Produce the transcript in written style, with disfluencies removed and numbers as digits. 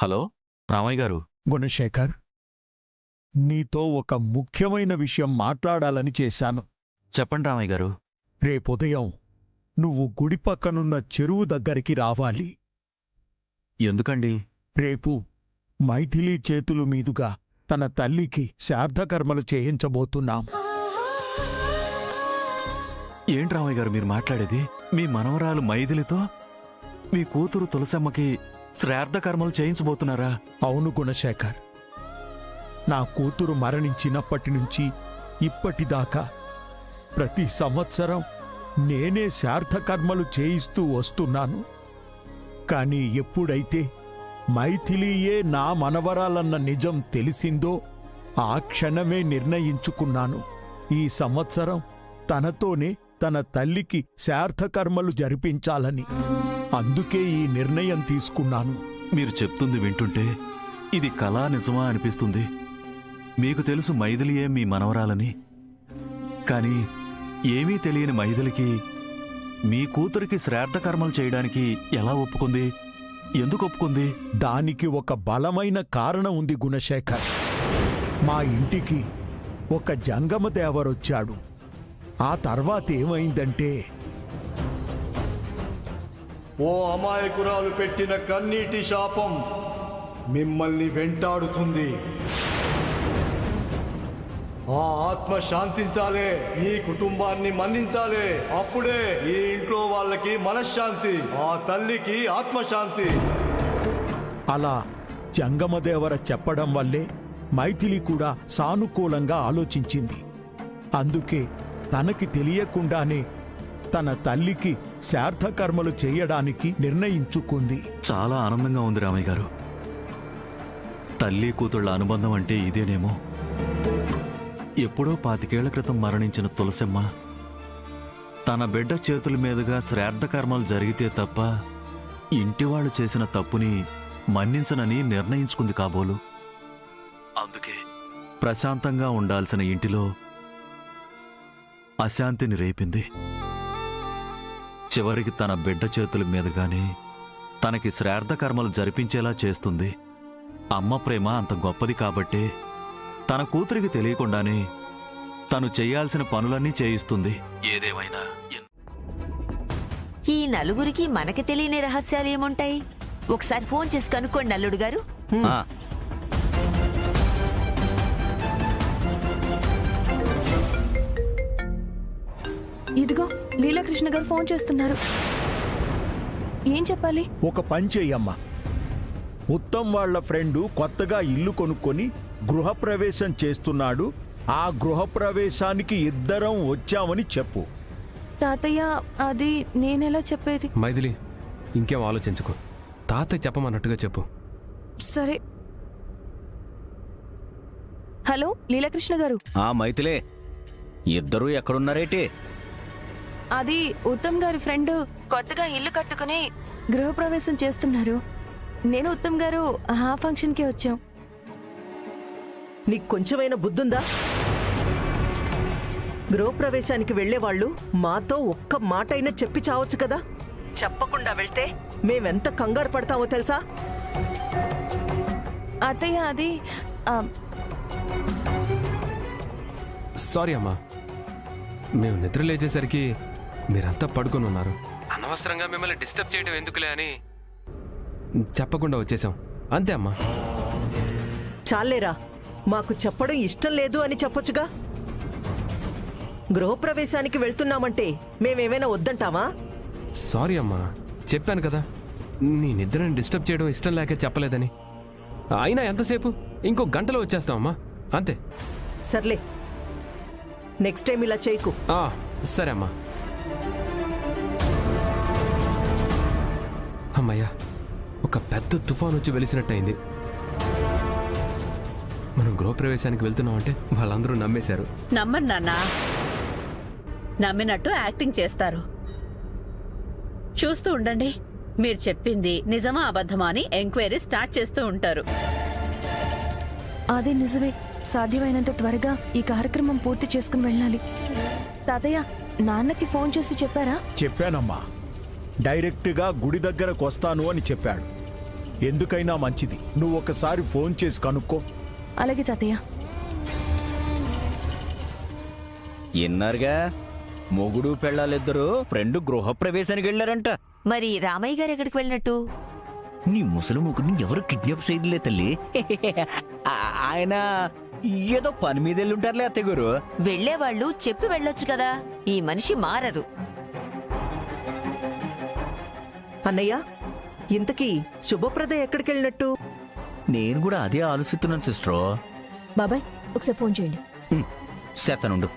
Hello Ramayya గారు. గుణశేఖర్, నీతో ఒక ముఖ్యమైన విషయం మాట్లాడాలని చేశాను. చెప్పండి రామయ్య గారు. రేపుదయం నువ్వు గుడి పక్కనున్న చెరువు దగ్గరికి రావాలి. ఎందుకండి? రేపు మైథిలి చేతులు మీదుగా తన తల్లికి శ్రాద్ధకర్మలు చేయించబోతున్నాం. ఏంటి రామయ్య గారు మీరు మాట్లాడేది? మీ మనవరాలు మైథిలితో మీ కూతురు తులసమ్మకి శ్రాద్ధ కర్మలు చేయించబోతున్నారా? అవును గుణశేఖర్, నా కూతురు మరణించినప్పటి నుంచి ఇప్పటిదాకా ప్రతి సంవత్సరం నేనే శ్రాద్ధకర్మలు చేయిస్తూ వస్తున్నాను. కాని ఎప్పుడైతే మైథిలియే నా మనవరాలన్న నిజం తెలిసిందో ఆ క్షణమే నిర్ణయించుకున్నాను, ఈ సంవత్సరం తనతోనే తన తల్లికి శ్రాద్ధకర్మలు జరిపించాలని. అందుకే ఈ నిర్ణయం తీసుకున్నాను. మీరు చెప్తుంది వింటుంటే ఇది కళా నిజమా అనిపిస్తుంది. మీకు తెలుసు మైథిలియే మీ మనవరాలని. కాని ఏమీ తెలియని మైథిలికి మీ కూతురికి శ్రాద్ధ కర్మలు చేయడానికి ఎలా ఒప్పుకుంది? ఎందుకు ఒప్పుకుంది? దానికి ఒక బలమైన కారణం ఉంది గుణశేఖర్. మా ఇంటికి ఒక జంగమదేవరొచ్చాడు. ఆ తర్వాతేమైందంటే, ఓ అమాయకురాలు పెట్టిన కన్నీటి శాపం మిమ్మల్ని వెంటాడుతుంది. ఆ ఆత్మ శాంతించాలే, ఈ కుటుంబాన్ని మన్నించాలే. అప్పుడే ఈ ఇంట్లో వాళ్ళకి మనశ్శాంతి, ఆ తల్లికి ఆత్మశాంతి. అలా జంగమదేవర చెప్పడం వల్లే మైథిలి కూడా సానుకూలంగా ఆలోచించింది. అందుకే తనకి తెలియకుండానే తన తల్లికి శ్రాద్ధకర్మలు చేయడానికి నిర్ణయించుకుంది. చాలా ఆనందంగా ఉంది రామయ్య గారు. తల్లి కూతుళ్ల అనుబంధం అంటే ఇదేనేమో. ఎప్పుడో 25 ఏళ్ల క్రితం మరణించిన తులసమ్మ తన బిడ్డ చేతుల మీదుగా శ్రాద్ధ కర్మలు జరిగితే తప్ప ఇంటివాళ్లు చేసిన తప్పుని మన్నించనని నిర్ణయించుకుంది కాబోలు. అందుకే ప్రశాంతంగా ఉండాల్సిన ఇంటిలో అశాంతిని రేపింది. చివరికి తన బిడ్డ చేతుల మీదుగానే తనకి శ్రాద్ధ కర్మలు జరిపించేలా చేస్తుంది. అమ్మ ప్రేమ అంత గొప్పది కాబట్టే తన కూతురికి తెలియకుండానే తను చెయ్యాల్సిన పనులన్నీ చేయిస్తుంది. ఏదేమైనా ఈ నలుగురికి మనకి తెలియని రహస్యాలు ఏముంటాయి? ఒకసారి ఫోన్ చేసి కనుక్కోండి అల్లుడు గారు. ఇదిగో లీలాకృష్ణ గారు ఫోన్ చేస్తున్నారు. ఏం చెప్పాలి? ఒక పని చెయ్యమ్మా, ఉత్తమ్ వాళ్ల ఫ్రెండు కొత్తగా ఇల్లు కొనుక్కొని గృహప్రవేశం చేస్తున్నాడు. ఆ గృహప్రవేశానికి ఇద్దరం వచ్చామని చెప్పు. తాతయ్య, అది నేనెలా చెప్పేది? మైథిలి, ఇంకేం ఆలోచించుకో. తాతయ్య చెప్పమన్నట్టుగా చెప్పు. సరే. హలో లీలాకృష్ణ గారు. మైథిలే, ఇద్దరూ ఎక్కడున్నారేటి? అది ఉత్తమ్ గారి ఫ్రెండ్ కొత్తగా ఇల్లు కట్టుకుని గృహప్రవేశం చేస్తున్నారు. నేను ఉత్తమ్ గారు ఆ ఫంక్షన్ కి వచ్చాం. నీకు కొంచెమైనా బుద్ధుందా? గృహప్రవేశానికి వెళ్లేవాళ్లు మాతో ఒక్క మాట అయినా చెప్పి చావచ్చు కదా. చెప్పకుండా వెళ్తే మేమెంత కంగారు పడతామో తెలుసా? అత్తయ్య, అది సారీ అమ్మా, మేము నిద్ర లేచేసరికి మీరంతా పడుకొని ఉన్నారు. అనవసరంగా మిమ్మల్ని డిస్టర్బ్ చేయడం ఎందుకులే అని చెప్పకుండా వచ్చేసాం, అంతే అమ్మా. చాలేరా, మాకు చెప్పడం ఇష్టం లేదు అని చెప్పొచ్చుగా. గృహప్రవేశానికి వెళ్తున్నామంటే మేమేమైనా వద్దంటావా? సారీ అమ్మా, చెప్పాను కదా నీ నిద్రని డిస్టర్బ్ చేయడం ఇష్టం లేక చెప్పలేదని. అయినా ఎంతసేపు? ఇంకో గంటలో వచ్చేస్తామమ్మా, అంతే. సర్లే, నెక్స్ట్ టైం ఇలా చేయకు. సరే అమ్మా. అమ్మయ్యా, ఒక పెద్ద తుఫాన్ వచ్చి వెలిసినట్టయింది. మనం గృహప్రవేశానికి వెళ్తున్నామంటే వాళ్ళందరూ నమ్మేశారు. నమ్మరు నాన్నా, నమ్మినట్టు యాక్టింగ్ చేస్తారు. చూస్తూ ఉండండి, మీరు చెప్పింది నిజమా అబద్ధమా అని ఎంక్వైరీ స్టార్ట్ చేస్తూ ఉంటారు. అదే నిజమే. సాధ్యమైనంత త్వరగా ఈ కార్యక్రమం పూర్తి చేసుకుని వెళ్ళాలి. తాతయ్య, నాన్నకి ఫోన్ చేసి చెప్పారా? చెప్పానమ్మా, డైరెక్ట్గా గుడి దగ్గరకు వస్తాను అని చెప్పాడు. ఎందుకైనా మంచిది నువ్వు ఒకసారి ఫోన్ చేసి కనుక్కో. అలాగే తాతయ్య. ఎన్నారుగా మొగుడు పెళ్ళాలిద్దరూ ఫ్రెండ్ గృహప్రవేశానికి వెళ్ళారంట. మరి రామయ్య గారు ఎక్కడికి వెళ్ళినట్టు? నీ ముసలి ముగ్గురిని ఎవరు కిడ్నాప్ చేయలే తల్లి. ఆయన ఏదో పని మీద వెళ్ళుంటారులే అత్తయ్య గారు. వెళ్లేవాళ్ళు చెప్పి వెళ్ళొచ్చు కదా, ఈ మనిషి మారరు. అన్నయ్య, ఇంతకీ శుభప్రద ఎక్కడికెళ్ళినట్టు? నేను కూడా అదే ఆలోచిస్తున్నాను సిస్టర్. బాబాయ్ ఒకసారి ఫోన్ చేయండి. శతనుండు.